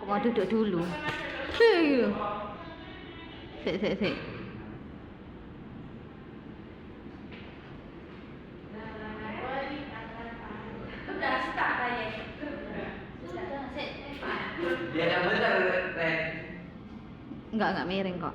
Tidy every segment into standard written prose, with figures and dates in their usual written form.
Aku mau duduk dulu. Sik. Udah start kayaknya. Dia yang bener, Ren. Enggak miring kok.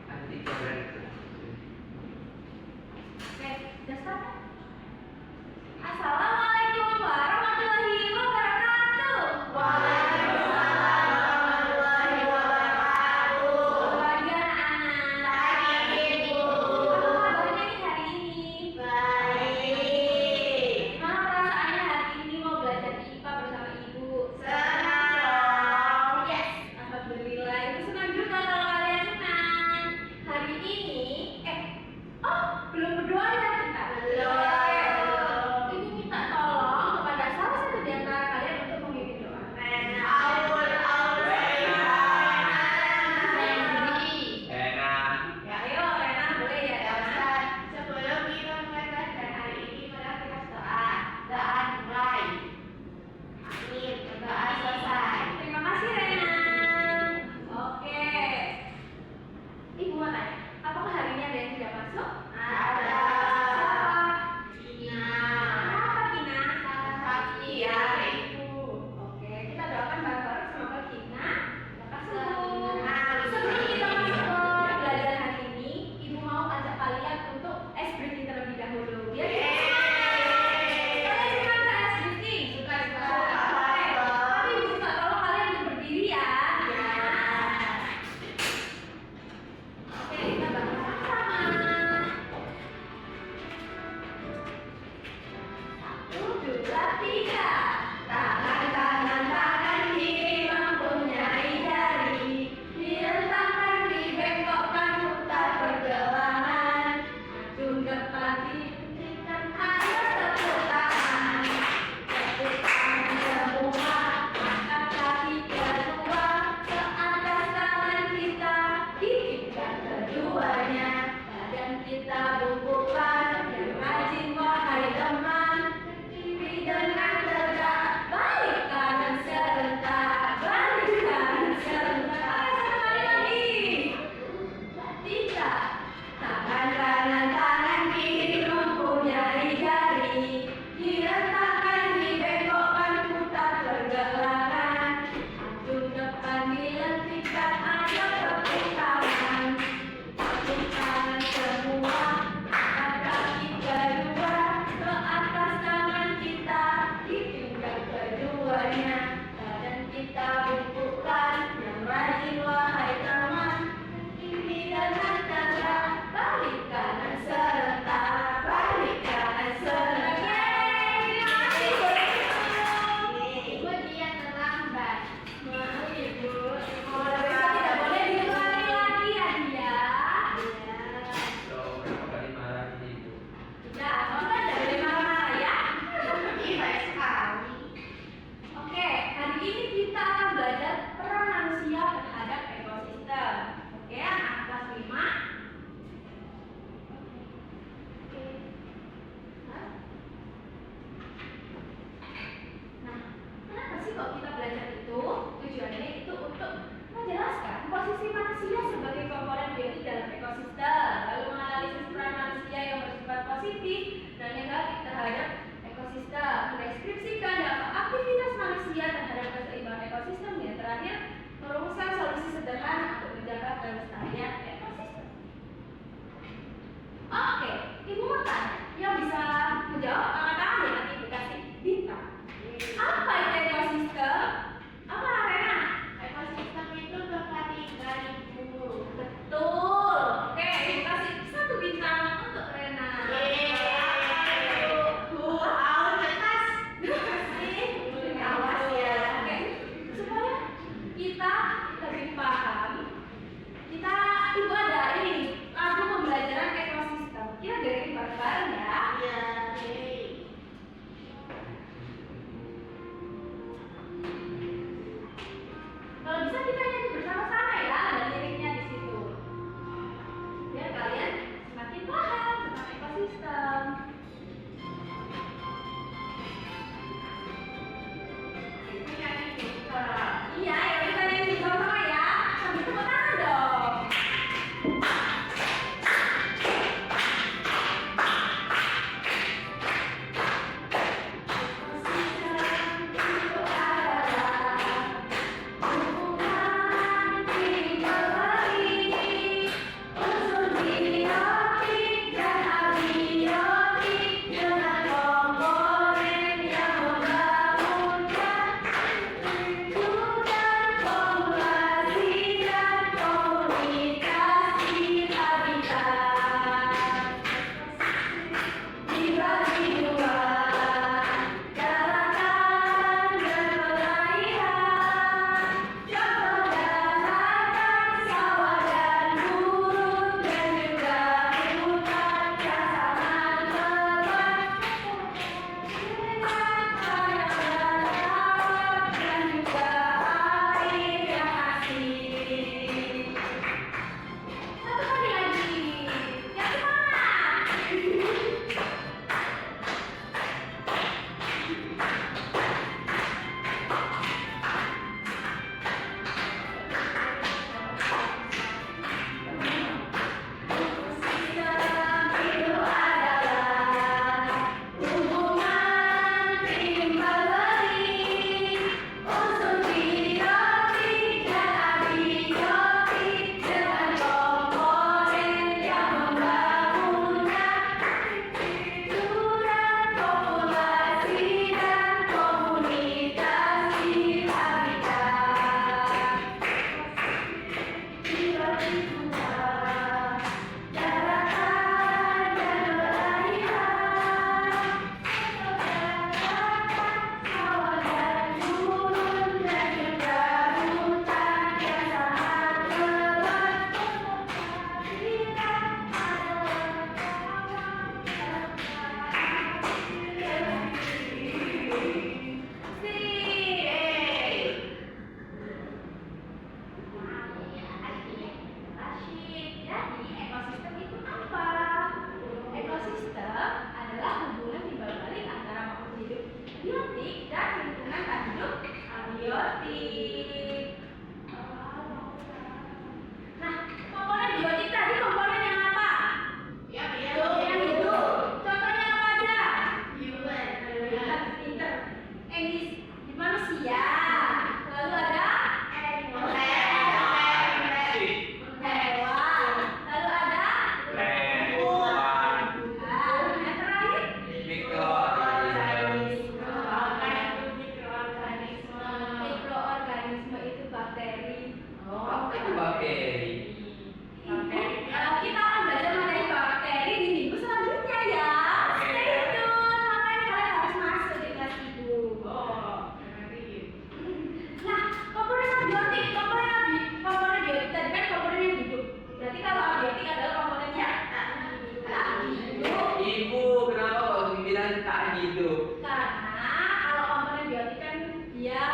Nanti keren. Oke, udah start. Assalamualaikum warahmatullahi wabarakatuh. Waalaikumsalam warahmatullahi wabarakatuh. Pagi anak-anak. Pagi Ibu. Apa kabarnya nih hari ini? Baik. Gimana perasaannya hari ini mau belajar IPA bersama Ibu? Senang. Yes, alhamdulillah. Ibu senang juga kalau kalian senang. Hari ini, belum berdoa ya kita? Belum. Ibu minta tolong kepada salah satu di antara kalian untuk memimpin doa. Enak. Ya, ayo Rena boleh ya. Sebelum kita mulai belajar hari ini, mari kita doa. Doa mulai. Amin. Doa selesai. Terima kasih Rena. Oke. Ibu mau tanya, apakah hari ini ada yang tidak masuk? Ada. Siapa? Kenapa Kina? Pagi hari Ibu. Oke, kita doakan bareng-bareng semoga Kina lekas sembuh. Amin. Sebelum kita masuk ke belajar hari ini, Ibu mau ajak kalian untuk ice breathing terlebih dahulu. Biar kita kalian suka nggak ice breathing? Suka. Oke. Tapi Ibu minta tolong kalian untuk berdiri ya. Oke, kita bangun sama-sama. 1, 2, 3. Tangan kanan, tangan kiri mempunyai jari. Direntangkan, dibengkokkan, putar pergelangan. Ujung depan dihentikan, ayo tepuk tangan. Tepuk tangan semua, angkat kaki kedua ke atas tangan kita, gigitkan keduanya. Badan kita bungkukkan, yang rajin wahai teman. Berdiri dengan tegak, balik kanan serentak, balik kanan serentak. Sekali lagi. 3. Tangan kanan, tangan kiri mempunyai jari. Diletakkan, dibengkokkan, putar pergelangan. Ujung depan dilentikkan, ayo tepuk tangan. Tepuk tangan semua, angkat kaki kedua ke atas tangan kita, gigitkan keduanya. Badan kita bungkukkan, yang rajin wahai teman. Berdiri dengan tegak, balik kanan serentak, balik kanan serentak. Yeay, terima kasih. Ibu dia terlambat. Maaf Ibu, mulai besok tidak boleh diulangi lagi ya dia. Tuh, berapa kali marah Ibu? Tidak, kamu kan tidak boleh marah-marah ya. Ih, baik sekali. Oke, hari ini kita akan belajar peran manusia terhadap ekosistem. Oke, anak kelas 5. Nah, kenapa sih kok kita belajar itu? Tujuannya itu untuk menjelaskan posisi manusia sebagai komponen biologi dalam ekosistem, lalu menganalisis peran manusia yang bersifat positif dan negatif terhadap ekosistem, mendeskripsikan dampak aktivitas manusia terhadap keseimbangan ekosistem, yang terakhir merumuskan solusi sederhana untuk menjaga kelestarian ekosistem. Oke, Ibu mau tanya, yang bisa menjawab angkat tangan ya, nanti Ibu kasih bintang. Apa itu ekosistem? Apa Rena? Ekosistem itu tempat tinggal Ibu. Betul. Oke, biotik dan lingkungan tak hidup abiotik. Nah, komponen biotik tadi komponen yang apa? Yang hidup. Contohnya apa aja? Pinter. Di manusia. Lalu ada hewan. Lalu ada yang terakhir mikroorganisme itu bakteri. Kita akan belajar mengenai bakteri di minggu selanjutnya ya. Stay tune, makanya kalian harus masuk di kelas itu. Nah, komponen abiotik, komponen biotik tadi kan komponen yang hidup. Berarti kalau abiotik adalah komponennya tak hidup. Ibu, kenapa kok dibilang tak hidup? Karena kalau komponen biotik kan dia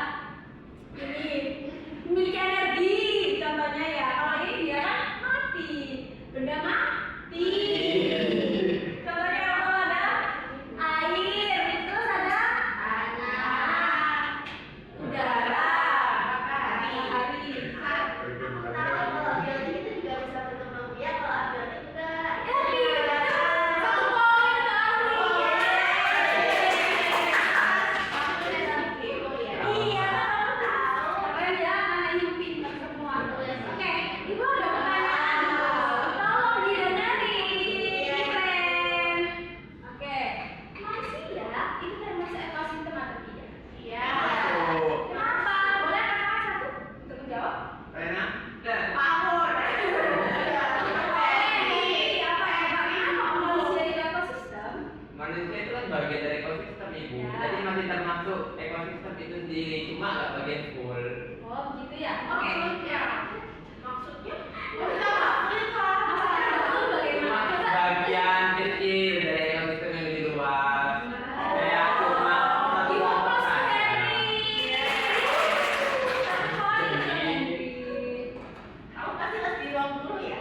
ini memiliki energi, contohnya ya. Kalau ini dia kan mati, benda mati. Contohnya apa ada air, terus ada udara, matahari. Satu poin untuk ahli. Iya, keren ya, anak ibu pintar semua. Oke, ibu ada pertanyaan. Tolong didengarin. Keren. Oke, manusia itu termasuk ekosistem atau tidak? Kenapa? Boleh katakan satu untuk menjawab? Rena? Dan Manusia itu ekosistem? manusia itu kan bagian dari ekosistem, Ibu. Ya. Jadi masih termasuk ekosistem itu sendiri, cuma nggak bagian full. Oh, gitu ya. Oke. Maksudnya? Maksudnya bagaimana? Coba. Bagian kecil dari ekosistem yang lebih luas. Kayak cuma satu Ibu kelompok plus saja. Henry. Satu poin untuk Henry. Kamu pasti les di ruang guru ya?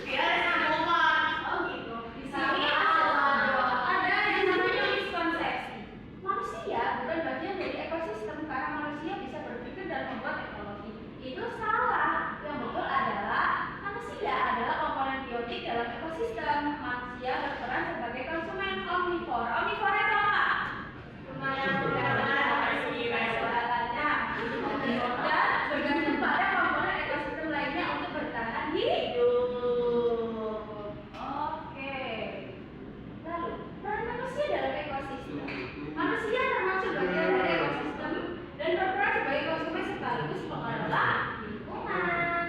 Biar sambungan. Oh gitu. Di sini ada yang namanya miskonsepsi. Manusia bukan bagian dari ekosistem karena manusia bisa berpikir dan membuat ekologi. Itu salah. Yang betul adalah manusia adalah komponen biotik dalam ekosistem. Manusia berperan sebagai konsumen omnivora. Omnivora itu apa? Dan bergantung pada komponen ekosistem lainnya untuk bertahan hidup. Oke. Lalu, peran manusia dalam ekosistem. Manusia termasuk bagian dari ekosistem dan berperan sebagai konsumen sekaligus pengelola lingkungan.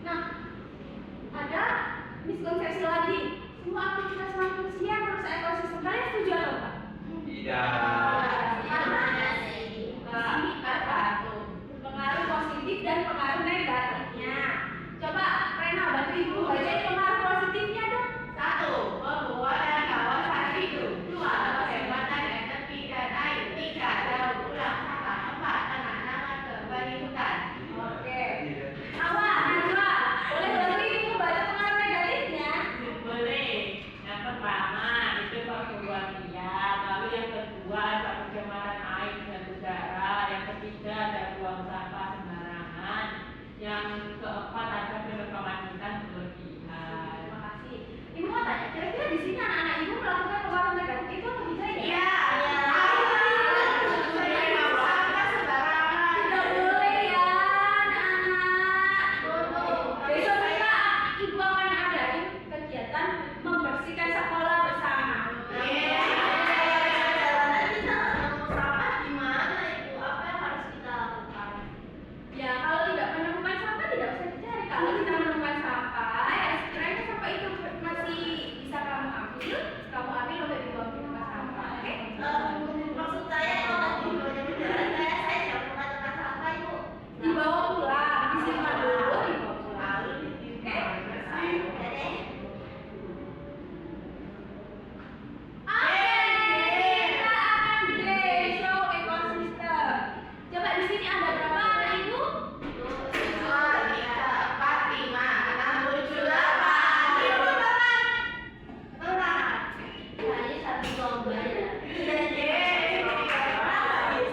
Nah, ada miskonsepsi lagi. Semua aktivitas manusia merusak ekosistem. Kalian setuju atau enggak? Tidak. Karena di sini ada pengaruh positif dan pengaruh negatifnya. Coba Rena bantu ibu bacain pengaruh positifnya dong. 1. Pembuatan kawasan hidup. 2. Penghematan energi dan air. 3. Daur ulang sampah. 4. Penanaman kembali hutan. Oke. Najwa, boleh bantu ibu baca pengaruh negatifnya? Boleh. Yang pertama itu perburuan liar. Lalu yang kedua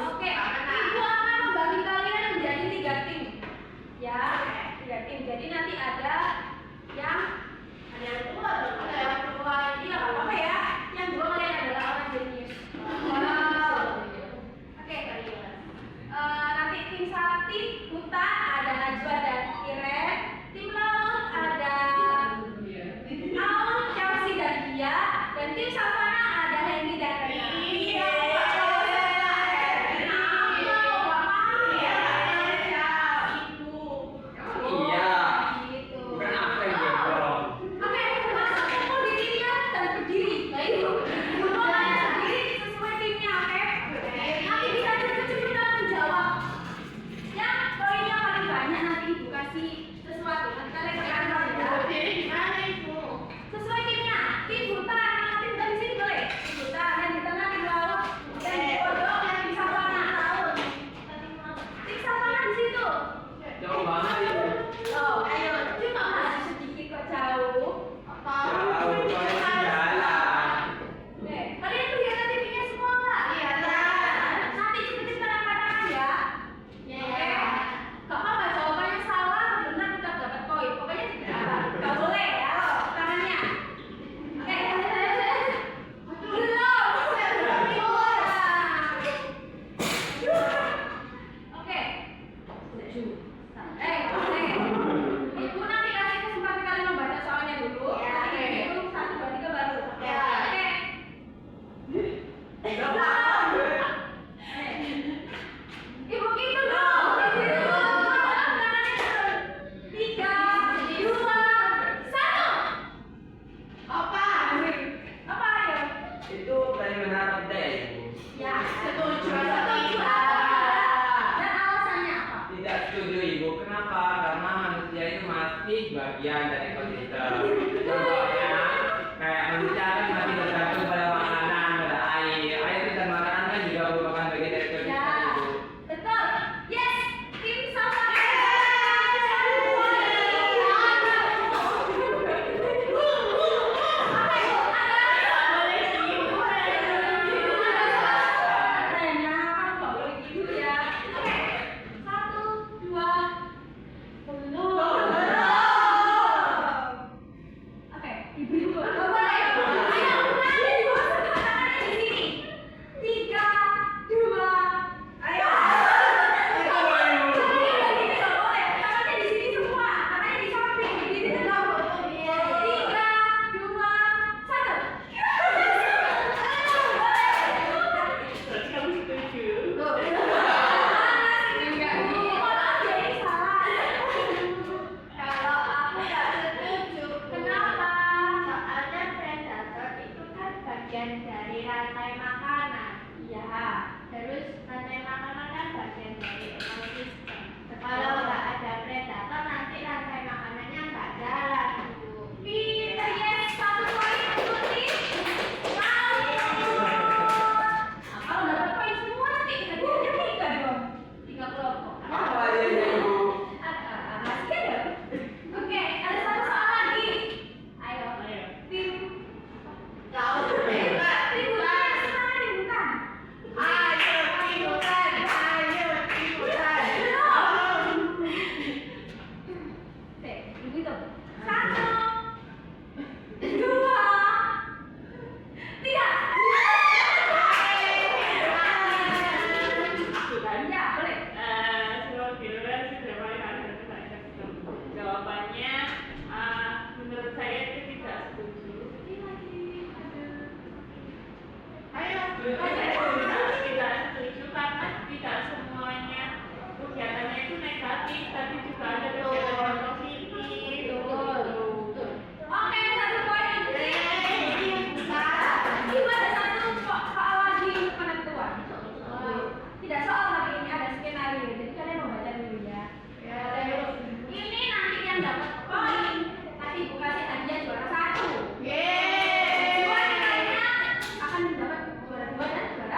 Oke, ibu akan membagi kalian menjadi 3 tim. Ya, 3 tim. Jadi nanti ada yang iya, nggak apa-apa ya. Yang 2 kalian adalah orang jenius. Wow. Oke. Nanti tim Sakti, Hutan ada Najwa dan Iren. Tim Laut ada Aun, Chelsea dan Dia. Dan tim Savana ada Hendy dan Reni. Iya. Gitu. Bukan apa yang gendong. Oke, masuk kumpul di timnya dan berdiri. Kumpul kalian berdiri sesuai timnya, oke? Nanti bisa cepet-cepetan menjawab. Ya, poinnya paling banyak nanti ibu kasih sesuatu. Nanti kalian akan menjawab. Sesuai timnya. Tim Hutan, nanti bukan di sini boleh. Tim Hutan, dan di tengah tim Laut. Dan di pojok yang di Savana. Tim Savana di situ. Jauh banget itu. Oh, ayo, cuma masih sedikit kok jauh. Jauh, soalnya jalan. Oke, kalian kelihatan titiknya semua nggak? Nanti cepet-cepet angkat tangan ya. Oke. Gak apa-apa, jawabannya salah, benar tetap dapat poin. Pokoknya tidak. Gak boleh ya, tangannya. Oke. Belum. Oke. Oke. Ibu nanti kasih kesempatan kalian membaca soalnya dulu. Nanti dihitung 1, 2, 3 baru. Oke. Ibu gitu dong. 3, 2, 1. Apa ayo? Itu paling benar deh. Ya, setuju. Dan alasannya apa? Tidak setuju ibu. Kenapa? Karena manusia itu masih bagian dari ekosistem. Contohnya kayak manusia kan masih bergantung pada makanan, pada air. Air dan makanan kan juga merupakan bagian dari ekosistem Ya, ibu. betul. Yes, tim sama. Dari rantai makanan. Iya. Terus rantai makanan kan bagian dari ekosistem. Kalau nggak ada predator nanti rantai makanannya nggak jalan. Pinter, yes, 1 poin untuk tim Laut. Kalau dapat poin semua nanti hadiahnya 3 dong. 3 kelompok. Apa aja ya ibu? Masih ada. Oke, ada 1 soal lagi. Ayo. Tim Tim Hutan, semangat tim Hutan. Oke, ibu itu. 1, 2, 3. Ya, boleh. Jawabannya menurut saya itu tidak setuju. Tidak setuju karena tidak semuanya kegiatannya itu negatif, tapi juga ada kegiatan positif. Oke, 1 poin. Ibu ada 1 soal lagi untuk penentuan. Tidak soal lagi, ini ada skenario. Jadi kalian membaca dulu ya. Ini nanti yang dapat poin. Nanti ibu kasih hadiah juara 1. Juara lainnya akan dapat juara 2 dan juara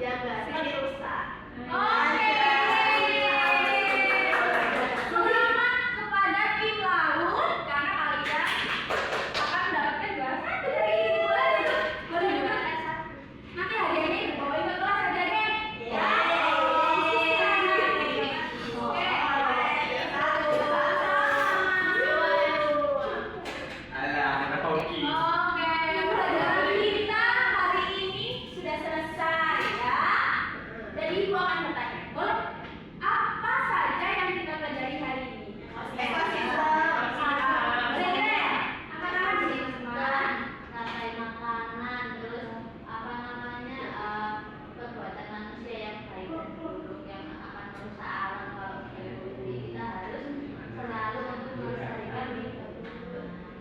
nggak rusak. Oke. Selamat kepada tim laut karena kalian akan mendapatkan juara 1 dari ini. Boleh juga nanti hadiahnya dibawain ke kelas aja deh. Oke. Ada hoki. Oke, pelajaran kita hari ini sudah selesai ya. Jadi ibu akan bertanya, boleh apa saja yang kita pelajari hari ini? Boleh ya? Angkat tangan di sini teman-teman. Rantai makanan, terus apa namanya perbuatan manusia yang baik dan buruk yang akan merusak alam kalau kita harus selalu untuk melestarikan lingkungan.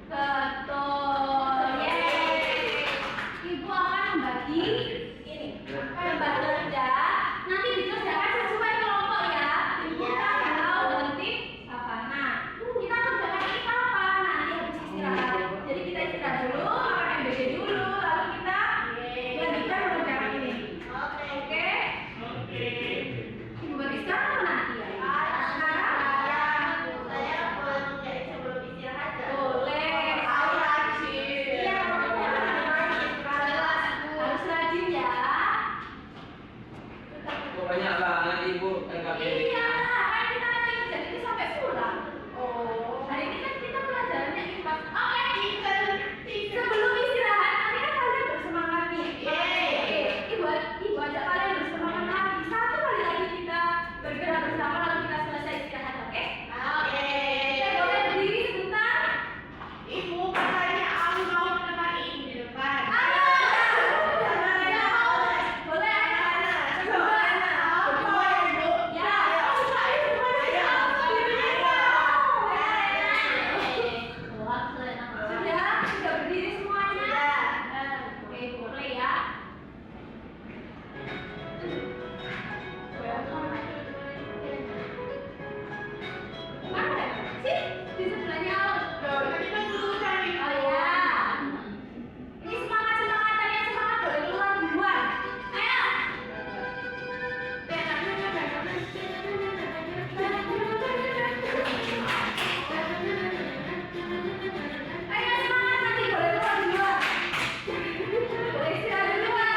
Betul. Yeay. Ibu akan membagi ini lembar kerja. Nanti dikerjakan sesuai kelompok ya. Tim kita galau dan tim savana. Kita kerjakan ini kapan? Nanti habis istirahat. Jadi kita istirahat dulu, makan MBG dulu, lalu kita lanjutkan mengerjakan ini. Oke? Ibu bagi sekarang apa nanti ya? Boleh. Harus rajin ya. Kok banyak banget ibu enggak Iya, kan kita nanti kerja ini sampai pulang. Hari ini kan kita pelajarannya IPA. Oke. Sebelum istirahat, nanti kan kalian bersemangat nih. Ibu ajak kalian bersemangat lagi. Satu kali lagi kita bergerak bersama lalu kita selesai istirahat, oke? Kita boleh berdiri sebentar. Ibu, katanya aku mau menemani ibu di depan. Ayo. Boleh. Ya. Sudah berdiri semuanya. Oke, boleh ya. Mana? Sini, di sebelahnya Aul. Oh ya. Ini semangat-semangatan yang semangat boleh keluar duluan. Ayo. Ayo semangat nanti boleh keluar duluan. Boleh istirahat duluan.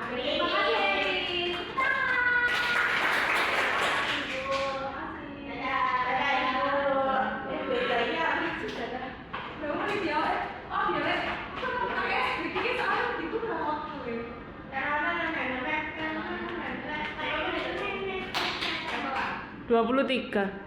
Thank you kalian. Satu kali lagi. 23.